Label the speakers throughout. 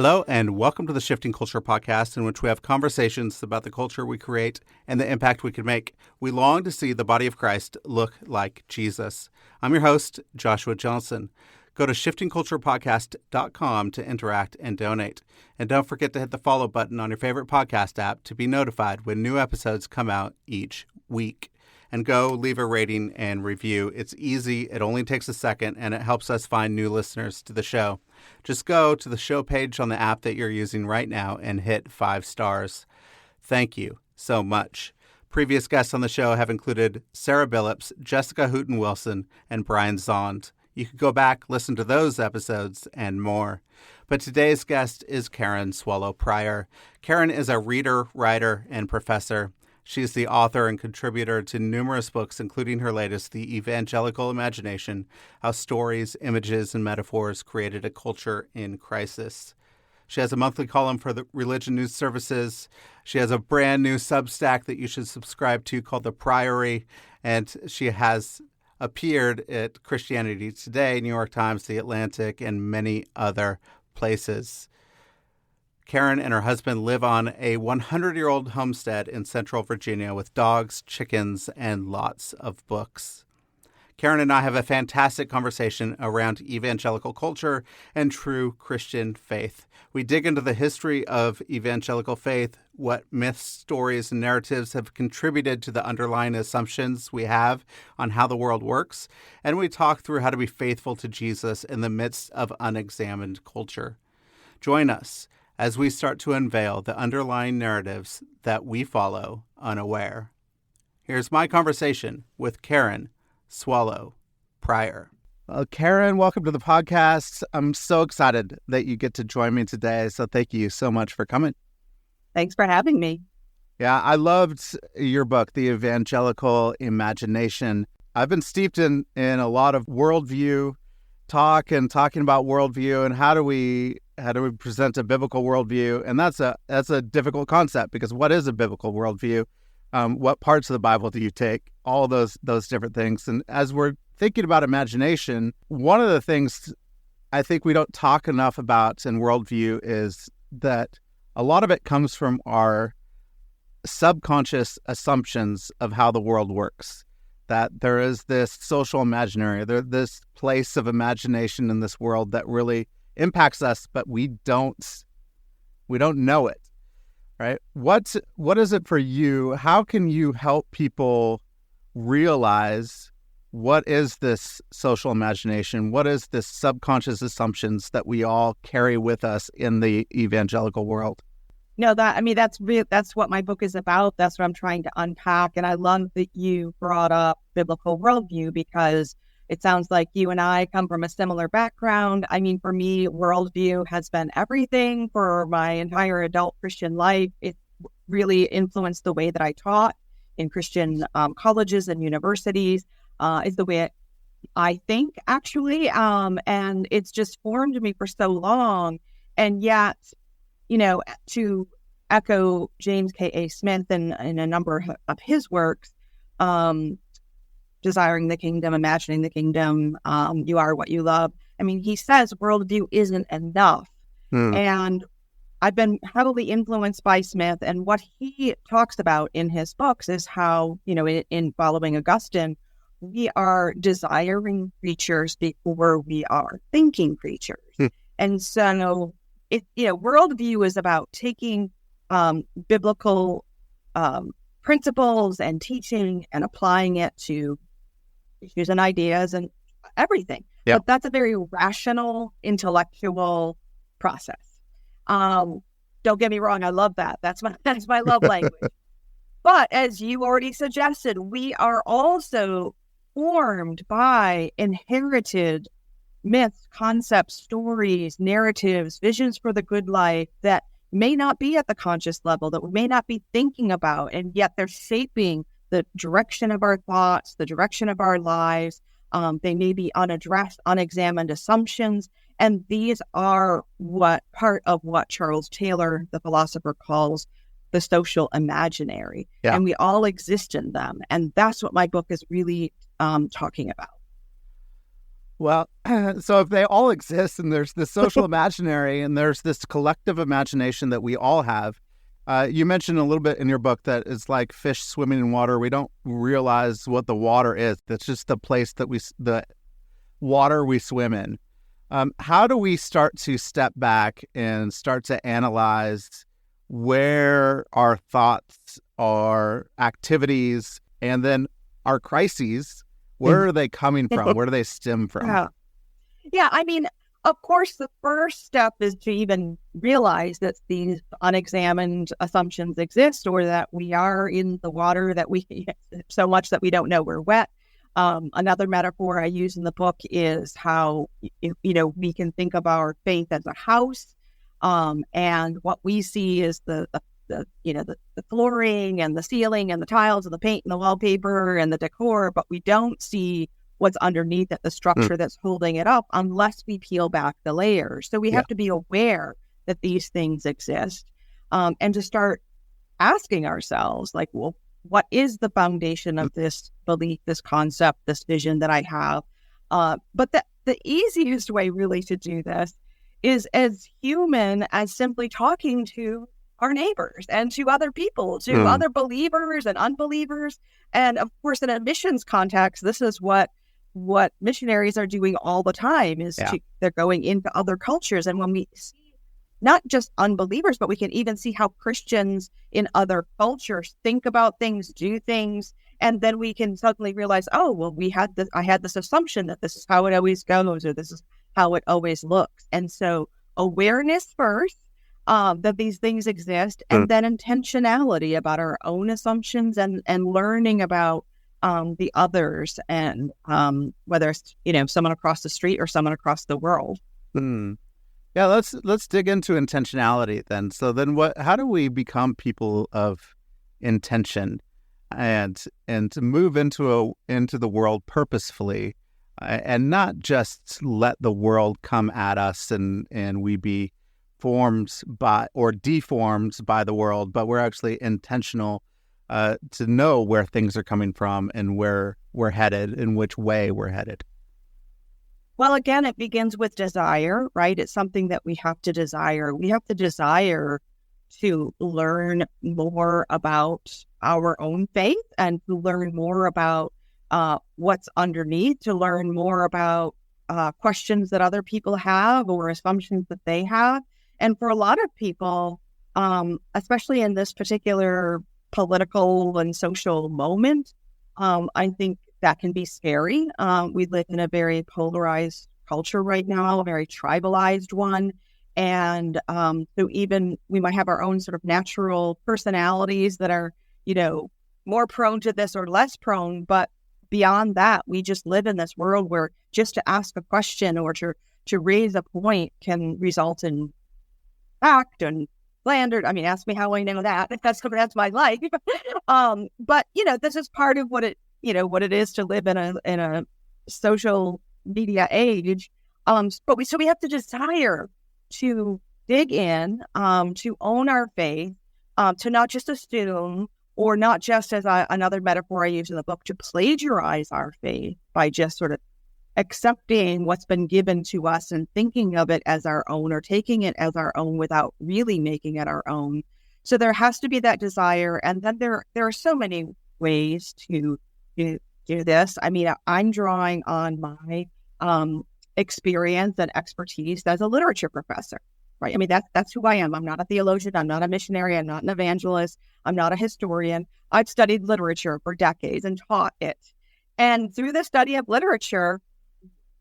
Speaker 1: Hello, and welcome to the Shifting Culture podcast, in which we have conversations about the culture we create and the impact we can make. We long to see the body of Christ look like Jesus. I'm your host, Joshua Johnson. Go to shiftingculturepodcast.com to interact and donate. And don't forget to hit the follow button on your favorite podcast app to be notified when new episodes come out each week. And go leave a rating and review. It's easy, it only takes a second, and it helps us find new listeners to the show. Just go to the show page on the app that you're using right now and hit 5 stars. Thank you so much. Previous guests on the show have included Sarah Billups, Jessica Hooten-Wilson, and Brian Zond. You can go back, listen to those episodes, and more. But today's guest is Karen Swallow Prior. Karen is a reader, writer, and professor. She's the author and contributor to numerous books, including her latest, The Evangelical Imagination: How Stories, Images, and Metaphors Created a Culture in Crisis. She has a monthly column for the Religion News Services. She has a brand new Substack that you should subscribe to called The Priory, and she has appeared at Christianity Today, New York Times, The Atlantic, and many other places. Karen and her husband live on a 100-year-old homestead in Central Virginia with dogs, chickens, and lots of books. Karen and I have a fantastic conversation around evangelical culture and true Christian faith. We dig into the history of evangelical faith, what myths, stories, and narratives have contributed to the underlying assumptions we have on how the world works, and we talk through how to be faithful to Jesus in the midst of unexamined culture. Join us as we start to unveil the underlying narratives that we follow unaware. Here's my conversation with Karen Swallow Prior. Well, Karen, welcome to the podcast. I'm so excited that you get to join me today, so thank you so much for coming.
Speaker 2: Thanks for having me.
Speaker 1: Yeah, I loved your book, The Evangelical Imagination. I've been steeped in a lot of worldview talk and talking about worldview and how do we present a biblical worldview, and that's a difficult concept, because what is a biblical worldview? What parts of the Bible do you take? All those different things. And as we're thinking about imagination, one of the things I think we don't talk enough about in worldview is that a lot of it comes from our subconscious assumptions of how the world works. That there is this social imaginary, this place of imagination in this world that really impacts us, but we don't know it, right? What is it for you? How can you help people realize what is this social imagination? What is this subconscious assumptions that we all carry with us in the evangelical world?
Speaker 2: No, that's what my book is about. That's what I'm trying to unpack. And I love that you brought up biblical worldview, because it sounds like you and I come from a similar background. I mean, for me, worldview has been everything for my entire adult Christian life. It really influenced the way that I taught in Christian colleges and universities. Is the way I think, actually. And it's just formed me for so long. And yet, to echo James K.A. Smith in a number of his works, Desiring the Kingdom, Imagining the Kingdom, You Are What You Love. I mean, he says worldview isn't enough. And I've been heavily influenced by Smith, and what he talks about in his books is how, in following Augustine, we are desiring creatures before we are thinking creatures. And so, worldview is about taking biblical principles and teaching and applying it to issues and ideas and everything.
Speaker 1: Yep.
Speaker 2: But that's a very rational, intellectual process. Don't get me wrong, I love that. That's my love language. But as you already suggested, we are also formed by inherited myths, concepts, stories, narratives, visions for the good life that may not be at the conscious level, that we may not be thinking about, and yet they're shaping the direction of our thoughts, the direction of our lives. They may be unaddressed, unexamined assumptions, and these are part of what Charles Taylor, the philosopher, calls the social imaginary.
Speaker 1: Yeah.
Speaker 2: And we all exist in them. And that's what my book is really talking about.
Speaker 1: Well, so if they all exist and there's this social imaginary and there's this collective imagination that we all have, you mentioned a little bit in your book that it's like fish swimming in water. We don't realize what the water is. That's just the place that the water we swim in. How do we start to step back and start to analyze where our thoughts, our activities, and then our crises, where are they coming from? Where do they stem from?
Speaker 2: Yeah, I mean, of course, the first step is to even realize that these unexamined assumptions exist, or that we are in the water, that we so much that we don't know we're wet. Another metaphor I use in the book is how, we can think of our faith as a house, and what we see is the flooring and the ceiling and the tiles and the paint and the wallpaper and the decor, but we don't see what's underneath it, the structure that's holding it up, unless we peel back the layers. So we have to be aware that these things exist, and to start asking ourselves, like, well, what is the foundation of this belief, this concept, this vision that I have? But the easiest way really to do this is as human as simply talking to our neighbors and to other people, to other believers and unbelievers. And of course, in a missions context, this is what missionaries are doing all the time, is they're going into other cultures. And when we see not just unbelievers, but we can even see how Christians in other cultures think about things, do things, and then we can suddenly realize, oh, well, I had this assumption that this is how it always goes, or this is how it always looks. And so awareness first, that these things exist, and then intentionality about our own assumptions, and learning about the others, and whether it's someone across the street or someone across the world.
Speaker 1: Yeah, let's dig into intentionality then. So then how do we become people of intention and to move into the world purposefully, and not just let the world come at us and we be formed by or deformed by the world, but we're actually intentional to know where things are coming from and where we're headed, in which way we're headed?
Speaker 2: Well, again, it begins with desire, right? It's something that we have to desire. We have to desire to learn more about our own faith, and to learn more about what's underneath, to learn more about questions that other people have or assumptions that they have. And for a lot of people, especially in this particular political and social moment, I think that can be scary. We live in a very polarized culture right now, a very tribalized one. And so even we might have our own sort of natural personalities that are, more prone to this or less prone. But beyond that, we just live in this world where just to ask a question or to raise a point can result in fact and slander. I mean, ask me how I know that. That's my life. But this is part of what it is to live in a social media age. But we have to desire to dig in, to own our faith, to not just assume, or not just, as another metaphor I use in the book, to plagiarize our faith by just sort of accepting what's been given to us and thinking of it as our own, or taking it as our own without really making it our own. So there has to be that desire. And then there are so many ways to do this. I mean, I'm drawing on my experience and expertise as a literature professor, right? I mean, that's who I am. I'm not a theologian. I'm not a missionary. I'm not an evangelist. I'm not a historian. I've studied literature for decades and taught it. And through the study of literature,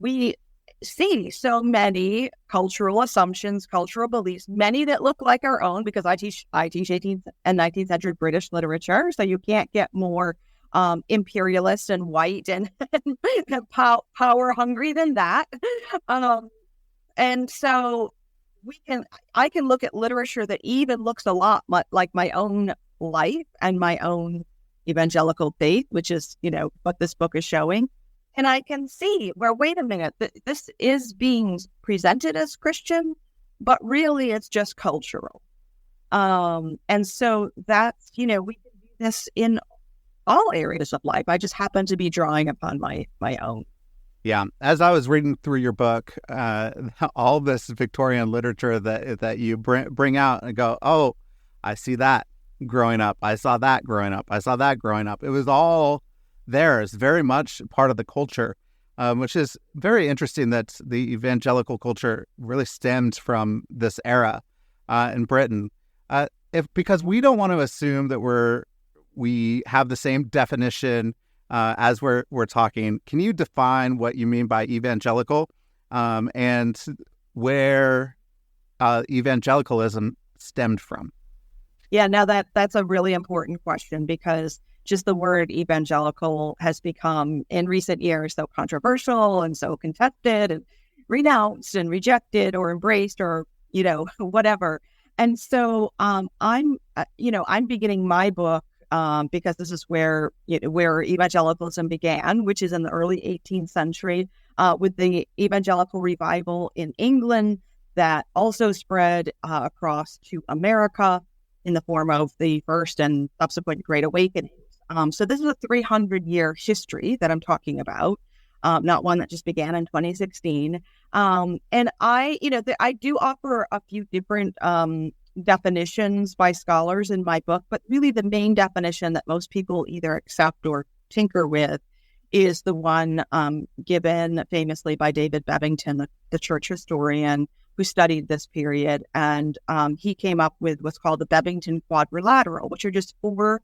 Speaker 2: we see so many cultural assumptions, cultural beliefs, many that look like our own, because I teach 18th and 19th century British literature. So you can't get more imperialist and white and power hungry than that. And so I can look at literature that even looks a lot like my own life and my own evangelical faith, which is, what this book is showing. And I can see where, wait a minute, this is being presented as Christian, but really it's just cultural. And so that's, we can do this in all areas of life. I just happen to be drawing upon my own.
Speaker 1: Yeah. As I was reading through your book, all this Victorian literature that you bring out and go, oh, I see that growing up. I saw that growing up. I saw that growing up. It was all there. It's very much part of the culture, which is very interesting that the evangelical culture really stemmed from this era in Britain. Because we don't want to assume that we have the same definition as we're talking. Can you define what you mean by evangelical and where evangelicalism stemmed from?
Speaker 2: Yeah, now that's a really important question, because just the word evangelical has become in recent years so controversial and so contested and renounced and rejected or embraced or, whatever. And so I'm beginning my book because this is where evangelicalism began, which is in the early 18th century with the evangelical revival in England that also spread across to America in the form of the first and subsequent Great Awakening. So this is a 300-year history that I'm talking about, not one that just began in 2016. And I do offer a few different definitions by scholars in my book, but really the main definition that most people either accept or tinker with is the one given famously by David Bevington, the church historian who studied this period. And he came up with what's called the Bevington Quadrilateral, which are just four,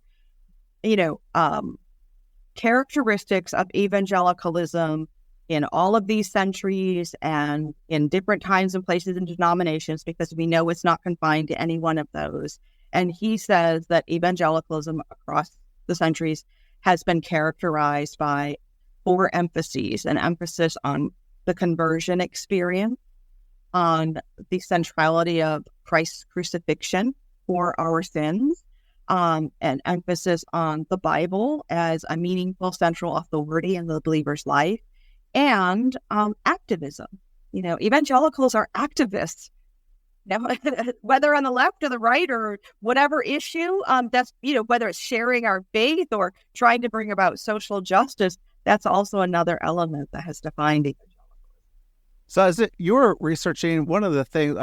Speaker 2: characteristics of evangelicalism in all of these centuries and in different times and places and denominations, because we know it's not confined to any one of those. And he says that evangelicalism across the centuries has been characterized by four emphases: an emphasis on the conversion experience, on the centrality of Christ's crucifixion for our sins, an emphasis on the Bible as a meaningful central authority in the believer's life, and activism. Evangelicals are activists. Now, whether on the left or the right or whatever issue, that's, whether it's sharing our faith or trying to bring about social justice, that's also another element that has defined evangelicalism.
Speaker 1: So as you're researching, one of the things,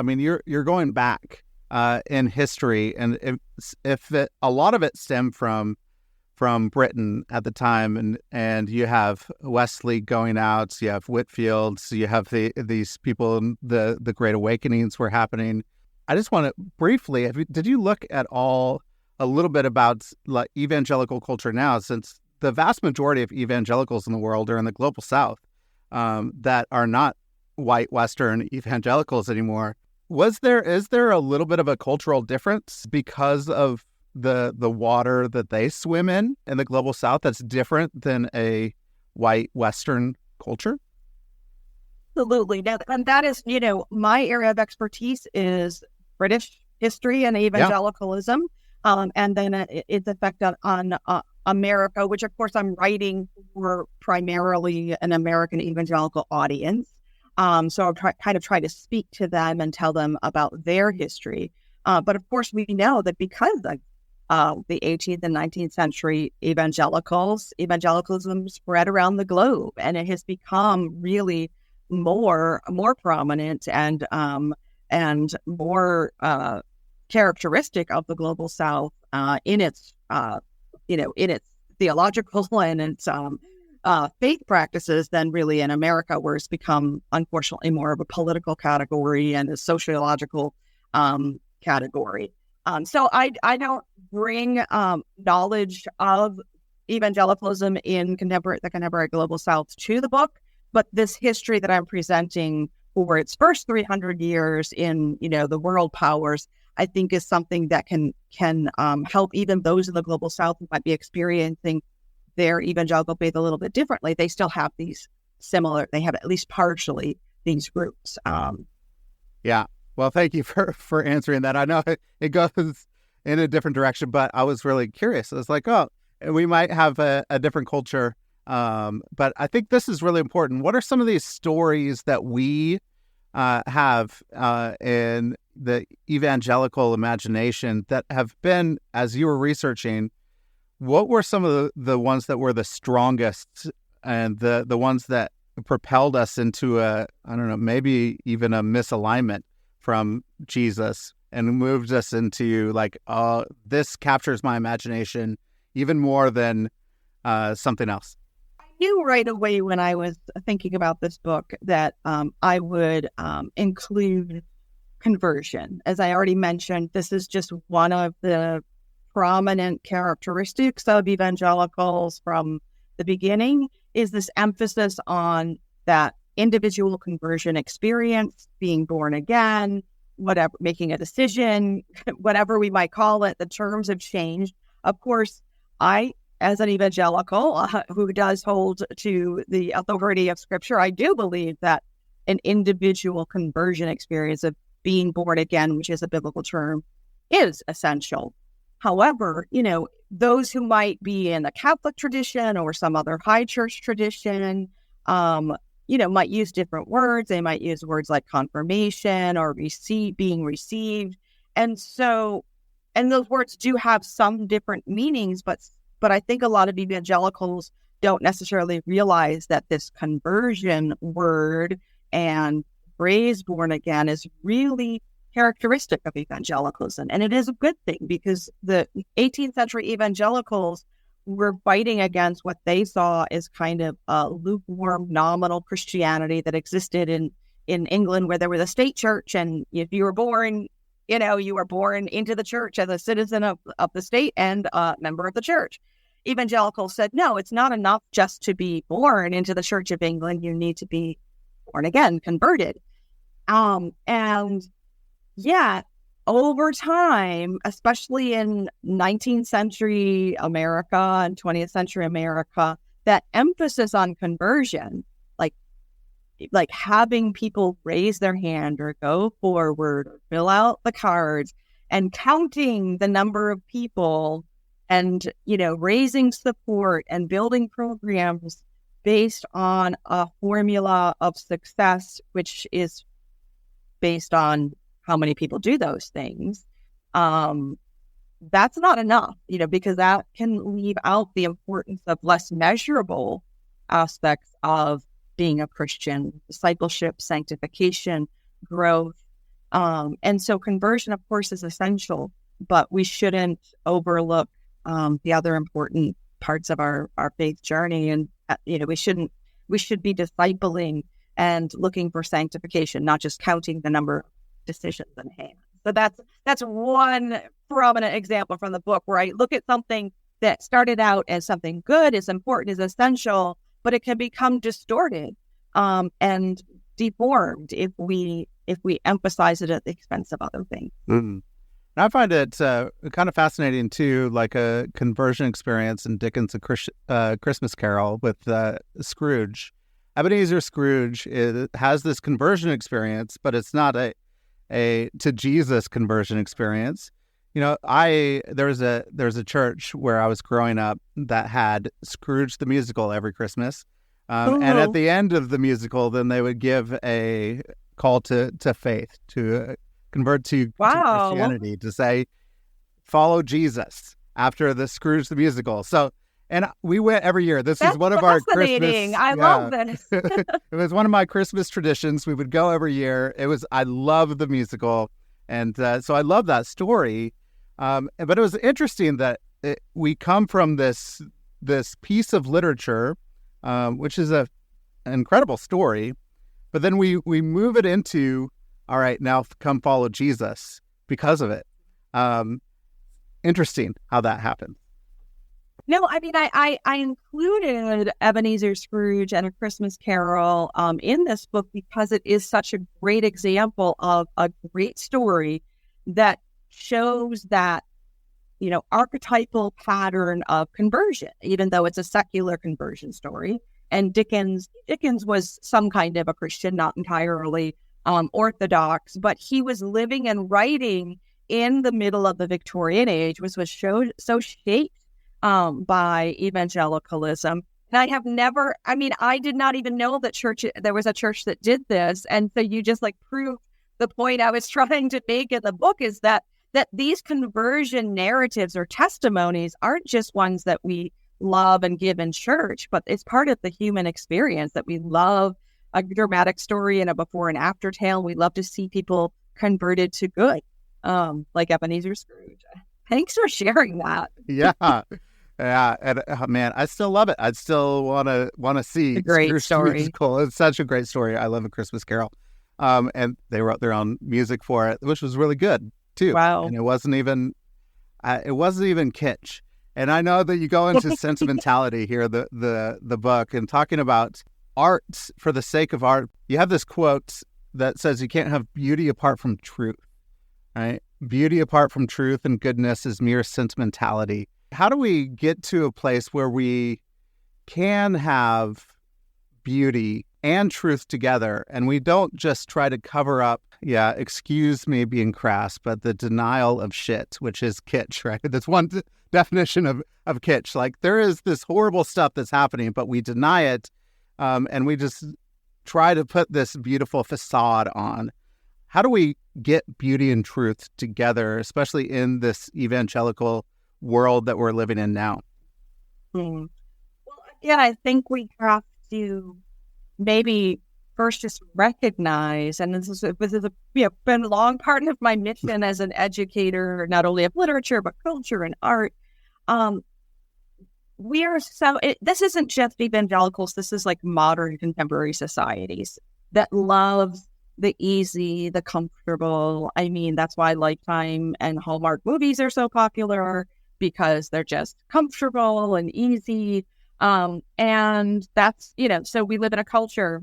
Speaker 1: you're going back in history, and a lot of it stemmed from Britain at the time, and you have Wesley going out, you have Whitfields, you have these people, the Great Awakenings were happening. I just want to briefly, did you look at a little bit about like evangelical culture now, since the vast majority of evangelicals in the world are in the global South that are not white Western evangelicals anymore? Is there a little bit of a cultural difference because of the water that they swim in the global South that's different than a white Western culture?
Speaker 2: Absolutely. Now, and that is, my area of expertise is British history and evangelicalism, and then its effect on America, which of course I'm writing for primarily an American evangelical audience. So I'll try to speak to them and tell them about their history. But of course, we know that because of the 18th and 19th century evangelicalism spread around the globe, and it has become really more prominent and more characteristic of the global South in its theological and its faith practices than really in America, where it's become, unfortunately, more of a political category and a sociological category. So I don't bring knowledge of evangelicalism in the contemporary global South to the book, but this history that I'm presenting for its first 300 years in the world powers, I think is something that can help even those in the global South who might be experiencing their evangelical faith a little bit differently. They still have they have at least partially these groups.
Speaker 1: Yeah. Well, thank you for answering that. I know it goes in a different direction, but I was really curious. I was like, oh, we might have a different culture. But I think this is really important. What are some of these stories that we have in the evangelical imagination that have been, as you were researching, what were some of the ones that were the strongest and the ones that propelled us into I don't know, maybe even a misalignment from Jesus and moved us into like, this captures my imagination even more than something else?
Speaker 2: I knew right away when I was thinking about this book that I would include conversion. As I already mentioned, this is just one of the prominent characteristics of evangelicals from the beginning, is this emphasis on that individual conversion experience, being born again, whatever, making a decision, whatever we might call it. The terms have changed. Of course, I, as an evangelical who does hold to the authority of Scripture, I do believe that an individual conversion experience of being born again, which is a biblical term, is essential. However, those who might be in the Catholic tradition or some other high church tradition, might use different words. They might use words like confirmation or being received. And those words do have some different meanings, but I think a lot of evangelicals don't necessarily realize that this conversion word and phrase born again is really characteristic of evangelicalism. And it is a good thing, because the 18th century evangelicals were fighting against what they saw as kind of a lukewarm nominal Christianity that existed in England, where there was a state church, and if you were born, you were born into the church as a citizen of the state and a member of the church. Evangelicals said, no, it's not enough just to be born into the Church of England. You need to be born again, converted. Over time, especially in 19th century America and 20th century America, that emphasis on conversion, like having people raise their hand or go forward or fill out the cards and counting the number of people and, raising support and building programs based on a formula of success, which is based on how many people do those things. That's not enough, because that can leave out the importance of less measurable aspects of being a Christian: discipleship, sanctification, growth. And so conversion, of course, is essential, but we shouldn't overlook the other important parts of our faith journey. And, we should be discipling and looking for sanctification, not just counting the number of decisions in hand. So that's one prominent example from the book, where I look at something that started out as something good, is important, is essential, but it can become distorted and deformed if we emphasize it at the expense of other things.
Speaker 1: Mm-hmm. And I find it kind of fascinating too, like a conversion experience in Dickens' A Christmas Carol with Scrooge. Ebenezer Scrooge has this conversion experience, but it's not a to Jesus conversion experience. There's a church where I was growing up that had Scrooge the musical every Christmas, and at the end of the musical, then they would give a call to faith, to convert to Christianity, to say follow Jesus after the Scrooge the musical. So. And we went every year. This is one of our Christmas.
Speaker 2: I love this.
Speaker 1: It was one of my Christmas traditions. We would go every year. I love the musical. And so I love that story. But it was interesting that we come from this piece of literature, which is an incredible story. But then we move it into, all right, now come follow Jesus because of it. Interesting how that happened.
Speaker 2: No, I mean, I included Ebenezer Scrooge and A Christmas Carol in this book because it is such a great example of a great story that shows that, archetypal pattern of conversion, even though it's a secular conversion story. And Dickens was some kind of a Christian, not entirely Orthodox, but he was living and writing in the middle of the Victorian age, which was so shaped by evangelicalism. And I did not even know that there was a church that did this. And so you just proved the point I was trying to make in the book, is that these conversion narratives or testimonies aren't just ones that we love and give in church, but it's part of the human experience that we love a dramatic story and a before and after tale. We love to see people converted to good, like Ebenezer Scrooge. Thanks for sharing that.
Speaker 1: Yeah. Yeah. And man, I still love it. I'd still want to see
Speaker 2: a great
Speaker 1: Scrooge
Speaker 2: story.
Speaker 1: Musical. It's such a great story. I love A Christmas Carol. And they wrote their own music for it, which was really good too.
Speaker 2: Wow.
Speaker 1: And it wasn't even kitsch. And I know that you go into sentimentality here, the book, and talking about art for the sake of art. You have this quote that says you can't have beauty apart from truth, right? Beauty apart from truth and goodness is mere sentimentality. How do we get to a place where we can have beauty and truth together, and we don't just try to cover up, excuse me being crass, but the denial of shit, which is kitsch, right? That's one definition of kitsch. Like, there is this horrible stuff that's happening, but we deny it, and we just try to put this beautiful facade on. How do we get beauty and truth together, especially in this evangelical world that we're living in now?
Speaker 2: Well, yeah, I think we have to maybe first just recognize, and this is been a long part of my mission as an educator, not only of literature, but culture and art. This isn't just evangelicals. This is like modern contemporary societies that love the easy, the comfortable. I mean, that's why Lifetime and Hallmark movies are so popular, because they're just comfortable and easy. And that's, so we live in a culture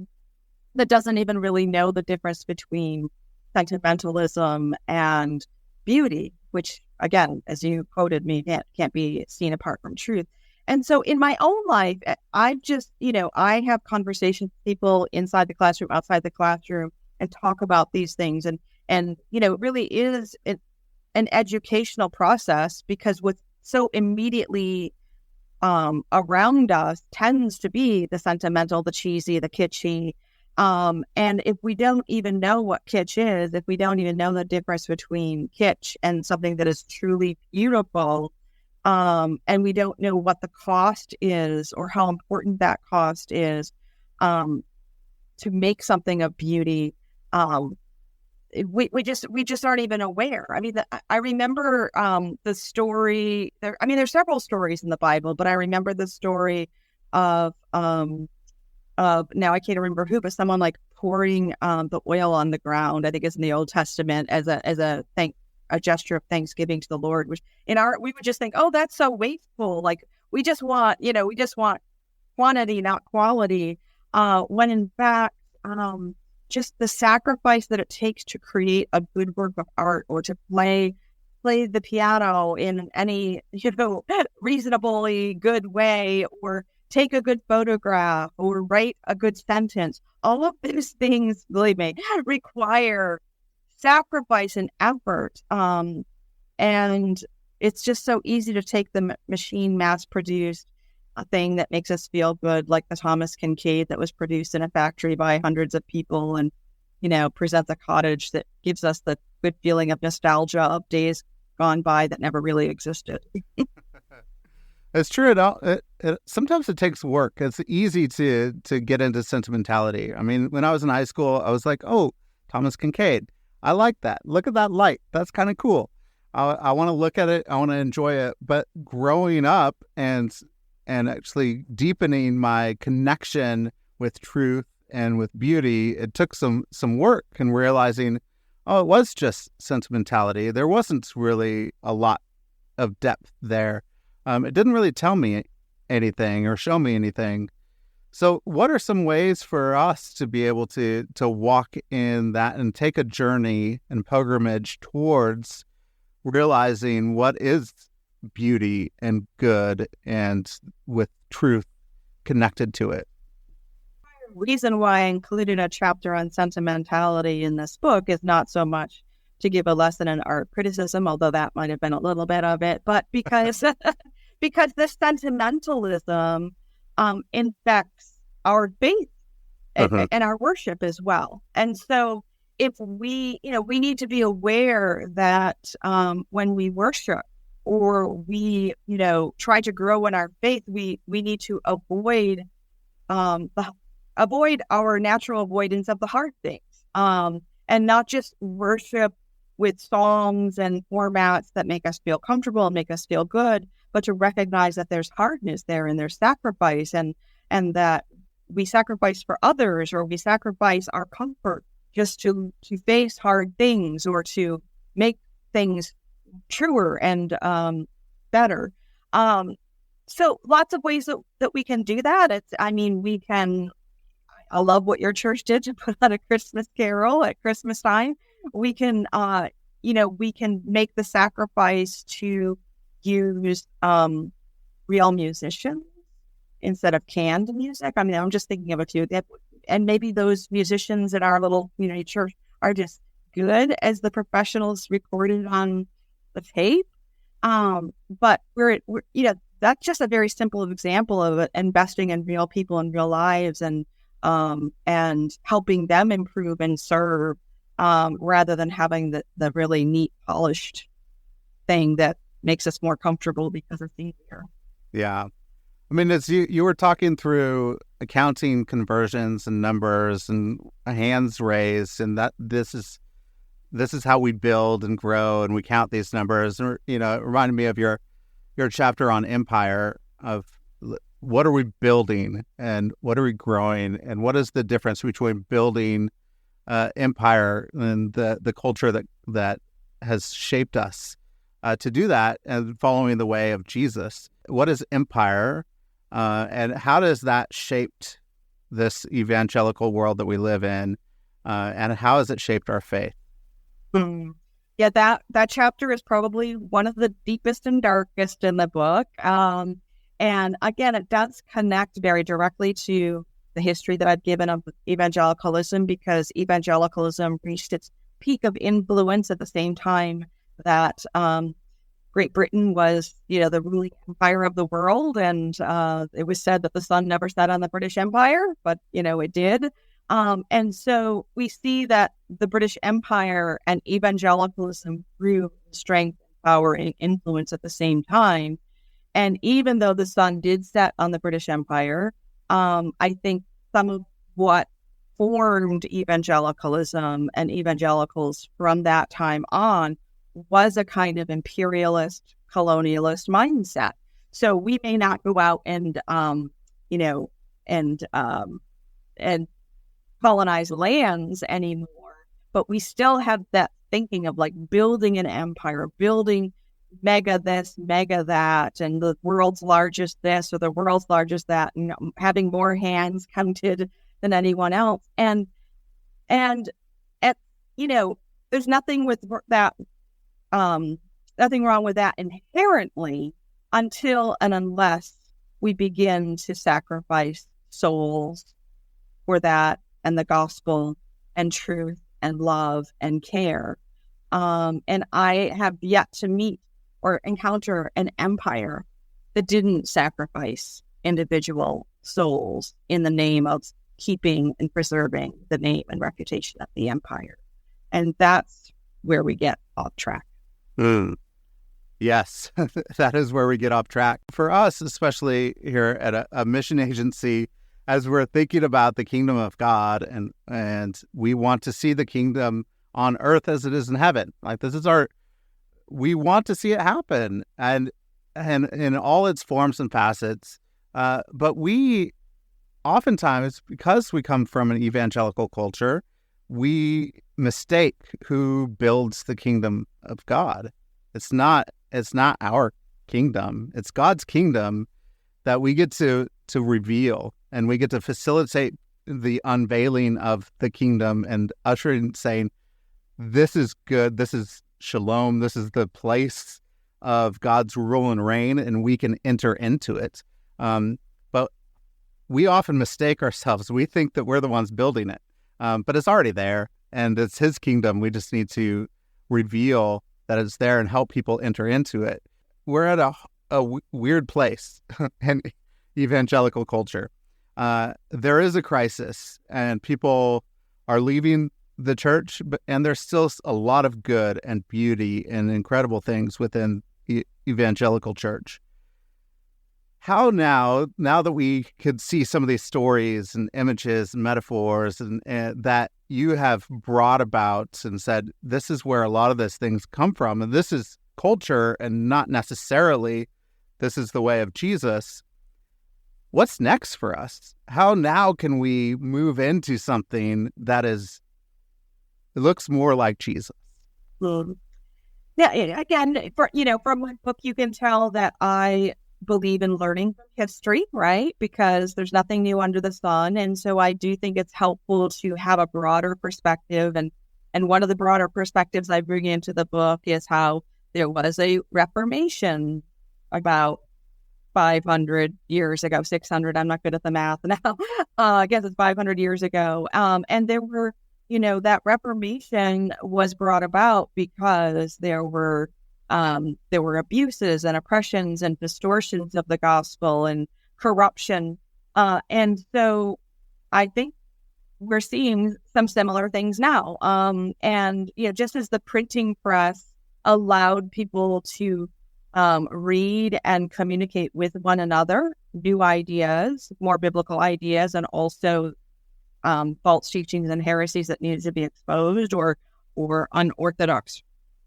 Speaker 2: that doesn't even really know the difference between sentimentalism and beauty, which, again, as you quoted me, can't be seen apart from truth. And so in my own life, I've just, I have conversations with people inside the classroom, outside the classroom, and talk about these things. And it really is an educational process, because what's so immediately around us tends to be the sentimental, the cheesy, the kitschy. And if we don't even know what kitsch is, if we don't even know the difference between kitsch and something that is truly beautiful, and we don't know what the cost is or how important that cost is to make something of beauty, we just aren't even aware. I mean, I remember the story. There's several stories in the Bible, but I remember the story of now I can't remember who, but someone like pouring the oil on the ground. I think it's in the Old Testament as a gesture of thanksgiving to the Lord. Which we would just think, oh, that's so wasteful. Like, we just want quantity, not quality. When in fact, just the sacrifice that it takes to create a good work of art, or to play the piano in any, reasonably good way, or take a good photograph, or write a good sentence. All of these things, believe me, require sacrifice and effort. And it's just so easy to take the machine mass-produced a thing that makes us feel good, like the Thomas Kincaid that was produced in a factory by hundreds of people, and presents a cottage that gives us the good feeling of nostalgia of days gone by that never really existed.
Speaker 1: It's true. Sometimes it takes work. It's easy to get into sentimentality. I mean, when I was in high school, I was like, oh, Thomas Kincaid, I like that. Look at that light. That's kind of cool. I want to look at it. I want to enjoy it. But growing up and actually deepening my connection with truth and with beauty, it took some work, and realizing, oh, it was just sentimentality. There wasn't really a lot of depth there. It didn't really tell me anything or show me anything. So what are some ways for us to be able to walk in that and take a journey and pilgrimage towards realizing what is beauty and good, and with truth connected to it?
Speaker 2: The reason why I included a chapter on sentimentality in this book is not so much to give a lesson in art criticism, although that might have been a little bit of it, but because because the sentimentalism infects our faith and our worship as well. And so if we need to be aware that when we worship, or we, try to grow in our faith, we need to avoid our natural avoidance of the hard things, and not just worship with songs and formats that make us feel comfortable and make us feel good, but to recognize that there's hardness there and there's sacrifice, and that we sacrifice for others, or we sacrifice our comfort just to face hard things or to make things truer and better. So lots of ways that we can do that. I love what your church did to put on a Christmas carol at Christmas time. We can, we can make the sacrifice to use real musicians instead of canned music. I'm just thinking of a few. And maybe those musicians in our little community church are just good as the professionals recorded on the tape. But we're that's just a very simple example of it, investing in real people and real lives, and helping them improve and serve, rather than having the really neat, polished thing that makes us more comfortable because it's easier.
Speaker 1: Yeah. As you were talking through accounting conversions and numbers and hands raised, and that this is how we build and grow, and we count these numbers. And, it reminded me of your chapter on empire, of what are we building and what are we growing, and what is the difference between building empire and the culture that has shaped us to do that, and following the way of Jesus. What is empire, and how does that shaped this evangelical world that we live in, and how has it shaped our faith?
Speaker 2: Yeah, that chapter is probably one of the deepest and darkest in the book. And again, it does connect very directly to the history that I've given of evangelicalism, because evangelicalism reached its peak of influence at the same time that Great Britain was, the ruling empire of the world. And it was said that the sun never set on the British Empire, but, it did. And so we see that the British Empire and evangelicalism grew in strength, power, and influence at the same time. And even though the sun did set on the British Empire, I think some of what formed evangelicalism and evangelicals from that time on was a kind of imperialist, colonialist mindset. So we may not go out and colonize lands anymore, but we still have that thinking of like building an empire, building mega this, mega that, and the world's largest this or the world's largest that, and having more hands counted than anyone else. And there's nothing with that, nothing wrong with that inherently, until and unless we begin to sacrifice souls for that, and the gospel and truth and love and care. And I have yet to meet or encounter an empire that didn't sacrifice individual souls in the name of keeping and preserving the name and reputation of the empire. And that's where we get off track.
Speaker 1: Yes, that is where we get off track. For us, especially here at a mission agency, as we're thinking about the kingdom of God, and we want to see the kingdom on earth as it is in heaven. Like, this is we want to see it happen, and in all its forms and facets. But we oftentimes, because we come from an evangelical culture, we mistake who builds the kingdom of God. It's not our kingdom. It's God's kingdom that we get to reveal, and we get to facilitate the unveiling of the kingdom and ushering, saying, this is good, this is shalom, this is the place of God's rule and reign, and we can enter into it. But we often mistake ourselves. We think that we're the ones building it, but it's already there, and it's His kingdom. We just need to reveal that it's there and help people enter into it. We're at a weird place in evangelical culture. There is a crisis, and people are leaving the church, and there's still a lot of good and beauty and incredible things within evangelical church. How now that we could see some of these stories and images and metaphors and that you have brought about and said, this is where a lot of these things come from, and this is culture and not necessarily this is the way of Jesus. What's next for us? How now can we move into something that it looks more like Jesus?
Speaker 2: Yeah, again, from my book, you can tell that I believe in learning from history, right? Because there's nothing new under the sun. And so I do think it's helpful to have a broader perspective. And one of the broader perspectives I bring into the book is how there was a Reformation about 500 years ago, 600. I'm not good at the math now. I guess it's 500 years ago. And there were, that Reformation was brought about because there were abuses and oppressions and distortions of the gospel and corruption. And so I think we're seeing some similar things now. And, just as the printing press allowed people to read and communicate with one another, new ideas, more biblical ideas, and also false teachings and heresies that needed to be exposed or unorthodox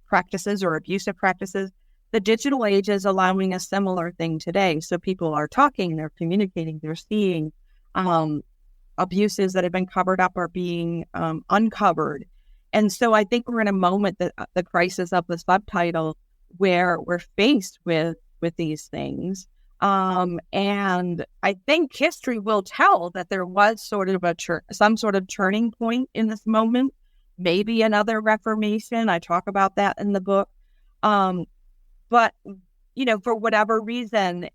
Speaker 2: practices or abusive practices. The digital age is allowing a similar thing today. So people are talking, they're communicating, they're seeing abuses that have been covered up are being uncovered. And so I think we're in a moment that the crisis of the subtitle where we're faced with these things. And I think history will tell that there was sort of some sort of turning point in this moment. Maybe another Reformation. I talk about that in the book. But, for whatever reason,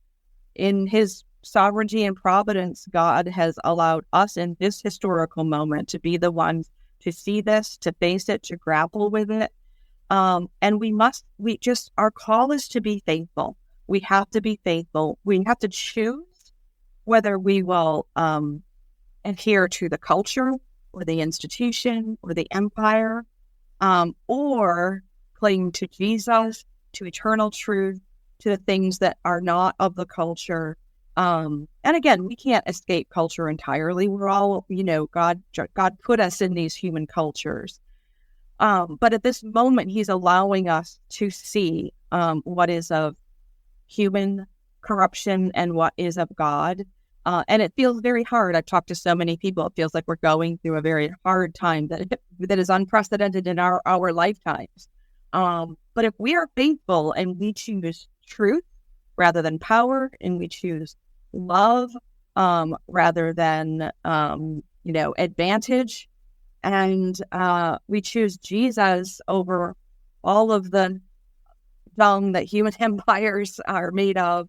Speaker 2: in his sovereignty and providence, God has allowed us in this historical moment to be the ones to see this, to face it, to grapple with it. And our call is to be faithful. We have to be faithful. We have to choose whether we will adhere to the culture or the institution or the empire, or cling to Jesus, to eternal truth, to the things that are not of the culture. And again, we can't escape culture entirely. We're all, God put us in these human cultures. But at this moment, he's allowing us to see what is of human corruption and what is of God. And it feels very hard. I've talked to so many people. It feels like we're going through a very hard time that is unprecedented in our lifetimes. But if we are faithful and we choose truth rather than power, and we choose love rather than, advantage, and we choose Jesus over all of the dung that human empires are made of,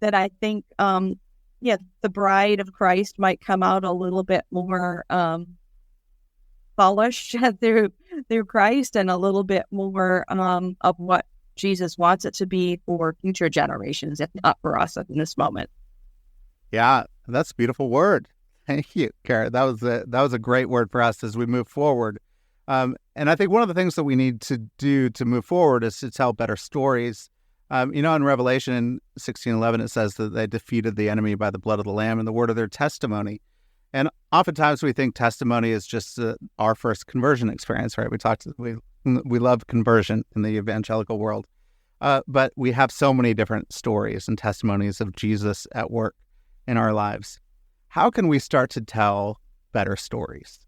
Speaker 2: that I think, the bride of Christ might come out a little bit more polished through Christ, and a little bit more of what Jesus wants it to be for future generations, if not for us in this moment.
Speaker 1: Yeah, that's a beautiful word. Thank you, Kara. That was a great word for us as we move forward. And I think one of the things that we need to do to move forward is to tell better stories. In Revelation 16:11, it says that they defeated the enemy by the blood of the Lamb and the word of their testimony. And oftentimes we think testimony is just our first conversion experience, right? We love conversion in the evangelical world, but we have so many different stories and testimonies of Jesus at work in our lives. How can we start to tell better stories?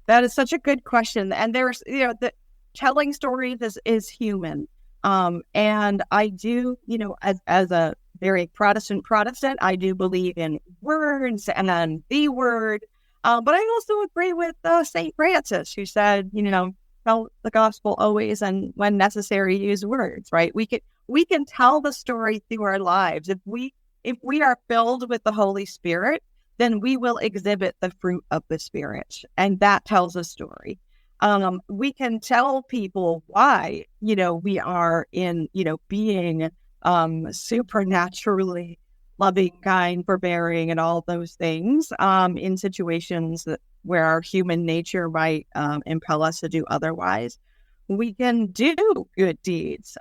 Speaker 2: That is such a good question. And there's, the telling stories is human. And I do, as a very Protestant, I do believe in words and then the word. But I also agree with St. Francis, who said, tell the gospel always, and when necessary, use words, right? We can tell the story through our lives. If we are filled with the Holy Spirit, then we will exhibit the fruit of the Spirit, and that tells a story. We can tell people why, we are in, being supernaturally loving, kind, forbearing, and all those things in situations where our human nature might impel us to do otherwise. we can do good deeds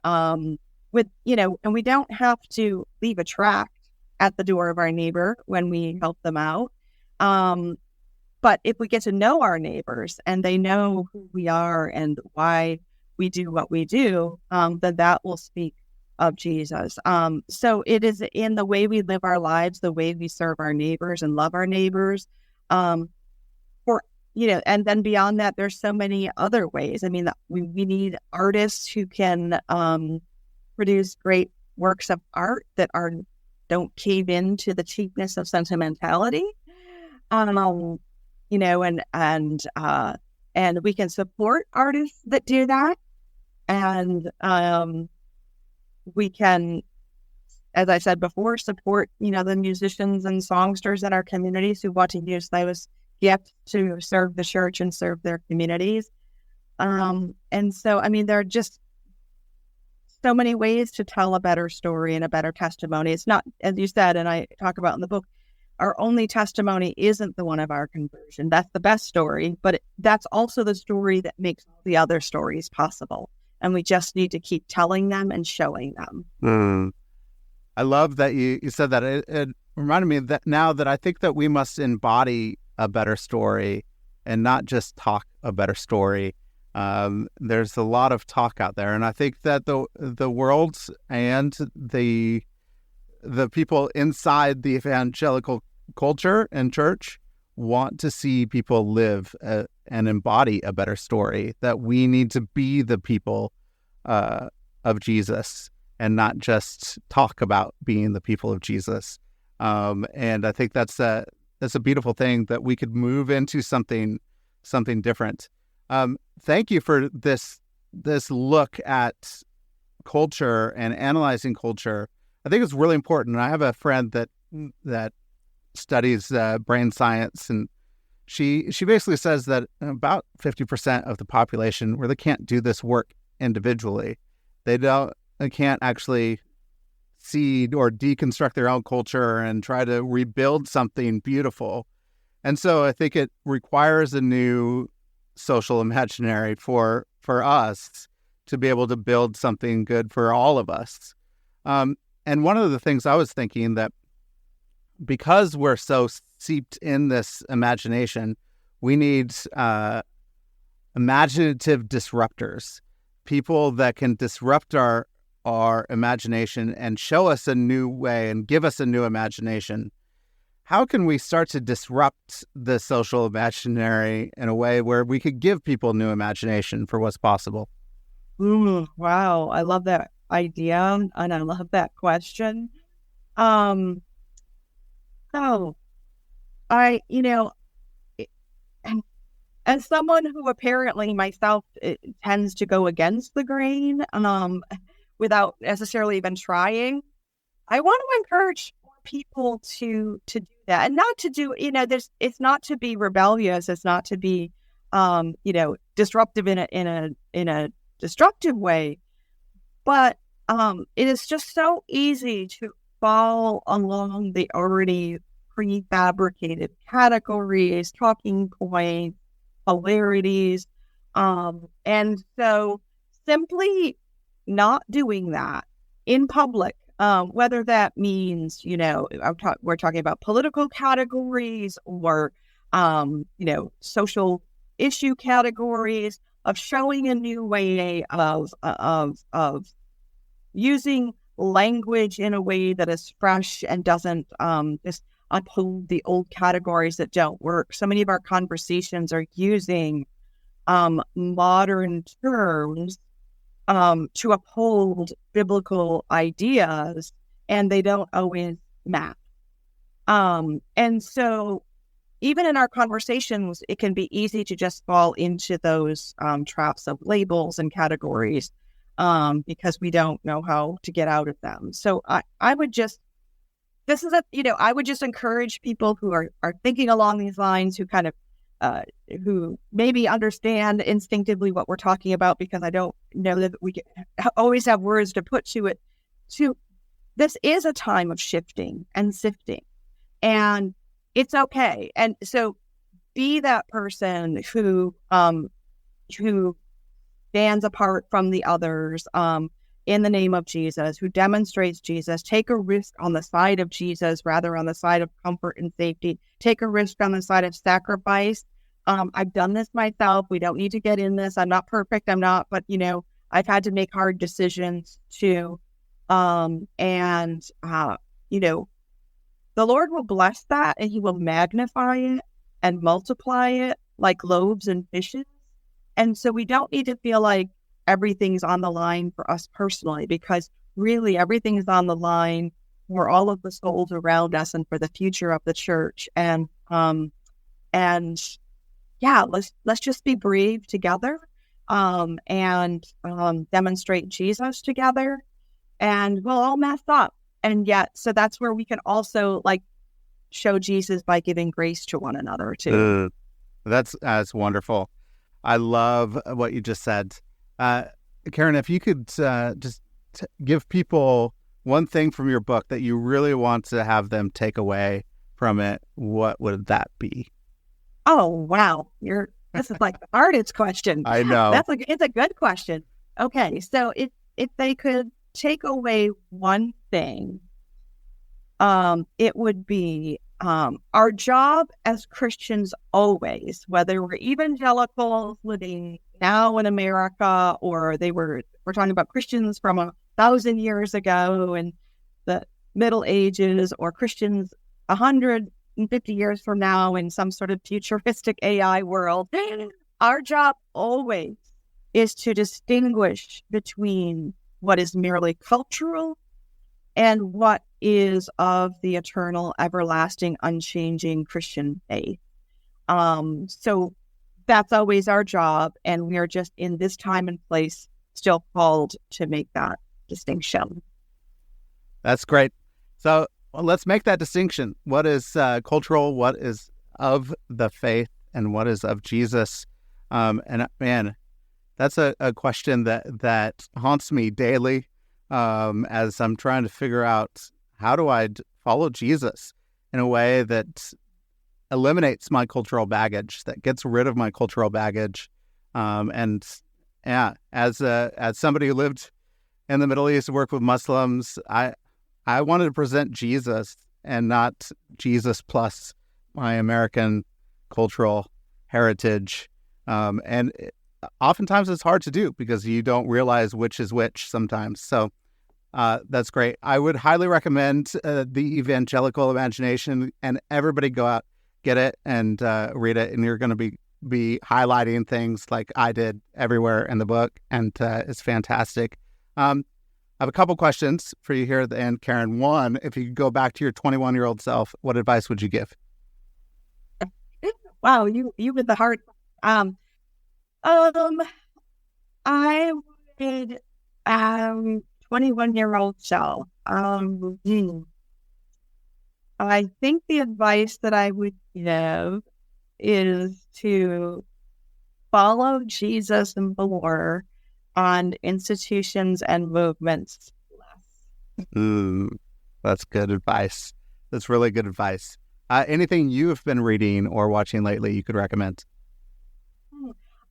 Speaker 2: with, and we don't have to leave a tract at the door of our neighbor when we help them out. But if we get to know our neighbors and they know who we are and why we do what we do, then that will speak of Jesus. So it is in the way we live our lives, the way we serve our neighbors and love our neighbors. And then beyond that, there's so many other ways. I mean, we need artists who can produce great works of art that don't cave into the cheapness of sentimentality. And we can support artists that do that. And we can, as I said before, support, the musicians and songsters in our communities who want to use those gifts to serve the church and serve their communities. And so, I mean, there are just so many ways to tell a better story and a better testimony. It's not, as you said, and I talk about in the book, our only testimony isn't the one of our conversion. That's the best story, but that's also the story that makes all the other stories possible. And we just need to keep telling them and showing them.
Speaker 1: I love that you said that. It reminded me that now that I think that we must embody a better story and not just talk a better story. There's a lot of talk out there, and I think that the world and the people inside the evangelical culture and church want to see people live and embody a better story, that we need to be the people of Jesus and not just talk about being the people of Jesus. And I think that's a beautiful thing, that we could move into something different. Thank you for this look at culture and analyzing culture. I think it's really important. I have a friend that studies brain science, and she basically says that about 50% of the population where they can't do this work individually, they can't actually see or deconstruct their own culture and try to rebuild something beautiful. And so I think it requires a new social imaginary for us to be able to build something good for all of us. And one of the things I was thinking, that because we're so steeped in this imagination, we need imaginative disruptors, people that can disrupt our imagination and show us a new way and give us a new imagination. How can we start to disrupt the social imaginary in a way where we could give people new imagination for what's possible?
Speaker 2: Wow. I love that idea, and I love that question. As someone who apparently myself tends to go against the grain, without necessarily even trying, I want to encourage people to do that, and not to do, it's not to be rebellious. It's not to be, disruptive in a destructive way, but it is just so easy to fall along the already prefabricated categories, talking points, polarities, and so simply not doing that in public, whether that means, we're talking about political categories or, social issue categories, of showing a new way of using language in a way that is fresh and doesn't just uphold the old categories that don't work. So many of our conversations are using modern terms to uphold biblical ideas, and they don't always map. And so even in our conversations, it can be easy to just fall into those traps of labels and categories because we don't know how to get out of them. So I would just encourage people who are thinking along these lines, who kind of who maybe understand instinctively what we're talking about, because I don't know that we always have words to put to it. This is a time of shifting and sifting, and it's okay. And so be that person who stands apart from the others in the name of Jesus, who demonstrates Jesus, take a risk on the side of Jesus rather on the side of comfort and safety, take a risk on the side of sacrifice. I've done this myself. We don't need to get in this. I'm not perfect. I'm not, but I've had to make hard decisions too. The Lord will bless that, and he will magnify it and multiply it like loaves and fishes. And so we don't need to feel like everything's on the line for us personally, because really everything is on the line for all of the souls around us and for the future of the church. And let's just be brave together, and demonstrate Jesus together, and we'll all mess up. And yet, so that's where we can also show Jesus by giving grace to one another too.
Speaker 1: That's wonderful. I love what you just said. Karen, if you could just give people one thing from your book that you really want to have them take away from it, what would that be?
Speaker 2: Oh, wow. This is like the hardest question.
Speaker 1: I know.
Speaker 2: It's a good question. Okay. So if they could take away one thing, it would be our job as Christians always, whether we're evangelicals living now in America, or we're talking about Christians from 1,000 years ago in the Middle Ages, or Christians 150 years from now in some sort of futuristic AI world. Our job always is to distinguish between what is merely cultural and what is of the eternal, everlasting, unchanging Christian faith. So that's always our job, and we are just in this time and place still called to make that distinction.
Speaker 1: That's great. So let's make that distinction. What is cultural? What is of the faith? And what is of Jesus? And man, that's a question that haunts me daily as I'm trying to figure out, how do I follow Jesus in a way that eliminates my cultural baggage, that gets rid of my cultural baggage. As somebody who lived in the Middle East, worked with Muslims, I wanted to present Jesus and not Jesus plus my American cultural heritage. Oftentimes it's hard to do because you don't realize which is which sometimes. So that's great. I would highly recommend the Evangelical Imagination, and everybody go out, get it, and read it. And you're going to be highlighting things like I did everywhere in the book, and it's fantastic. I have a couple questions for you here at the end, Karen. One, if you could go back to your 21-year-old self, what advice would you give?
Speaker 2: Wow, you with the heart. I would 21-year-old self. I think the advice that I would give is to follow Jesus more on institutions and movements less.
Speaker 1: That's good advice. That's really good advice. Anything you have been reading or watching lately you could recommend?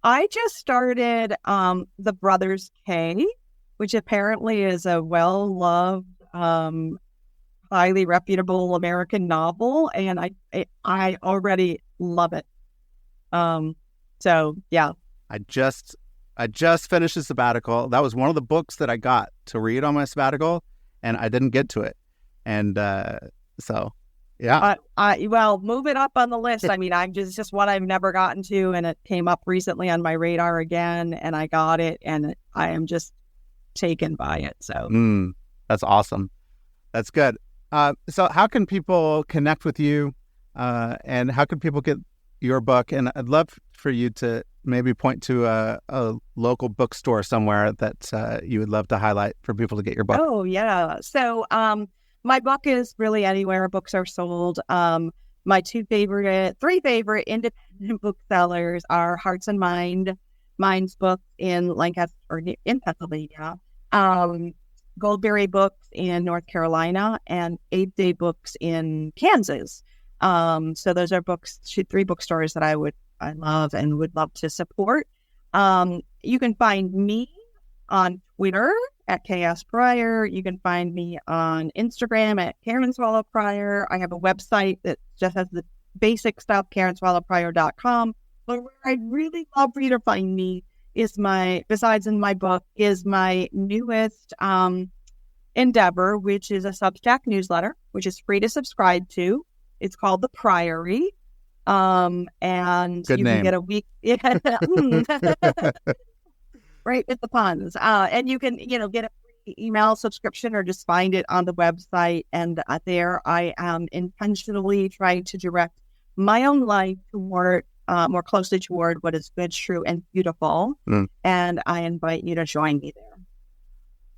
Speaker 2: I just started The Brothers K, which apparently is a well-loved, highly reputable American novel, and I already love it. So yeah.
Speaker 1: I just finished a sabbatical. That was one of the books that I got to read on my sabbatical, and I didn't get to it. And so yeah.
Speaker 2: Well, move it up on the list. I mean, I'm just one I've never gotten to, and it came up recently on my radar again, and I got it, and I am just taken by it. So
Speaker 1: that's awesome. That's good. So how can people connect with you, and how can people get your book? And I'd love for you to maybe point to a local bookstore somewhere that you would love to highlight for people to get your book.
Speaker 2: Oh, yeah. So my book is really anywhere books are sold. My three favorite independent booksellers are Hearts and Minds Books in Lancaster, or in Pennsylvania, Goldberry Books in North Carolina, and 8th Day Books in Kansas. So those are three bookstores that I love and would love to support. you can find me on Twitter at Chaos Prior. You can find me on Instagram at Karen Swallow Prior. I have a website that just has the basic stuff, KarenSwallowPrior.com. But where I'd really love for you to find me is besides in my book, is my newest endeavor, which is a Substack newsletter, which is free to subscribe to. It's called The Priory. And
Speaker 1: Good
Speaker 2: you
Speaker 1: name.
Speaker 2: can get a week. Right with the puns. And you can, get a free email subscription or just find it on the website. And there I am intentionally trying to direct my own life toward more closely toward what is good, true, and beautiful. And I invite you to join me there.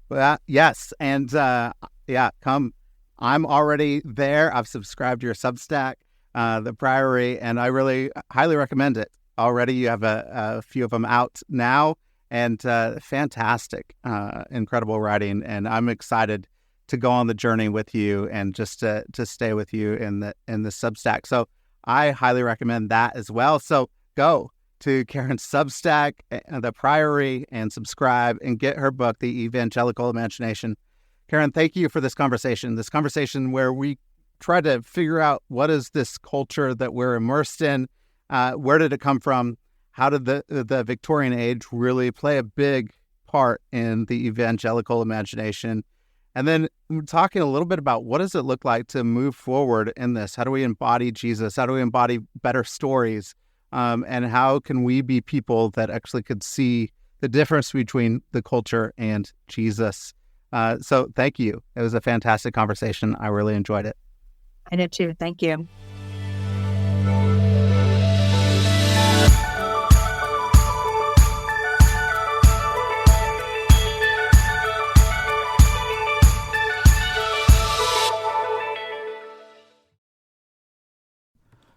Speaker 1: Well, yes. And come. I'm already there. I've subscribed to your Substack, The Priory, and I really highly recommend it. Already you have a few of them out now, and fantastic, incredible writing. And I'm excited to go on the journey with you and just to stay with you in the Substack. So I highly recommend that as well. So go to Karen's Substack, The Priory, and subscribe and get her book, The Evangelical Imagination. Karen, thank you for this conversation where we try to figure out what is this culture that we're immersed in, where did it come from, how did the Victorian age really play a big part in the evangelical imagination, and then we're talking a little bit about what does it look like to move forward in this? How do we embody Jesus? How do we embody better stories? And how can we be people that actually could see the difference between the culture and Jesus? So thank you. It was a fantastic conversation. I really enjoyed it.
Speaker 2: I did too. Thank you.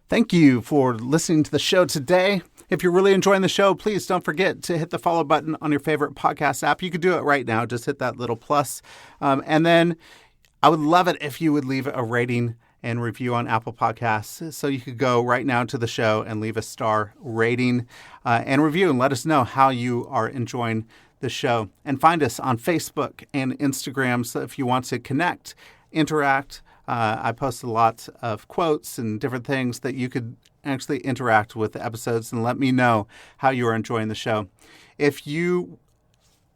Speaker 1: Thank you for listening to the show today. If you're really enjoying the show, please don't forget to hit the follow button on your favorite podcast app. You could do it right now. Just hit that little plus. And then I would love it if you would leave a rating and review on Apple Podcasts. So you could go right now to the show and leave a star rating and review and let us know how you are enjoying the show. And find us on Facebook and Instagram. So if you want to connect, interact, I post a lot of quotes and different things that you could actually interact with the episodes and let me know how you are enjoying the show. If you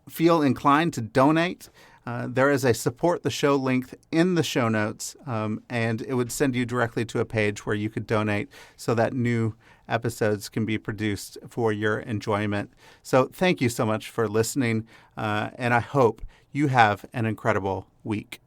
Speaker 1: feel inclined to donate, there is a support the show link in the show notes, and it would send you directly to a page where you could donate so that new episodes can be produced for your enjoyment. So thank you so much for listening, and I hope you have an incredible week.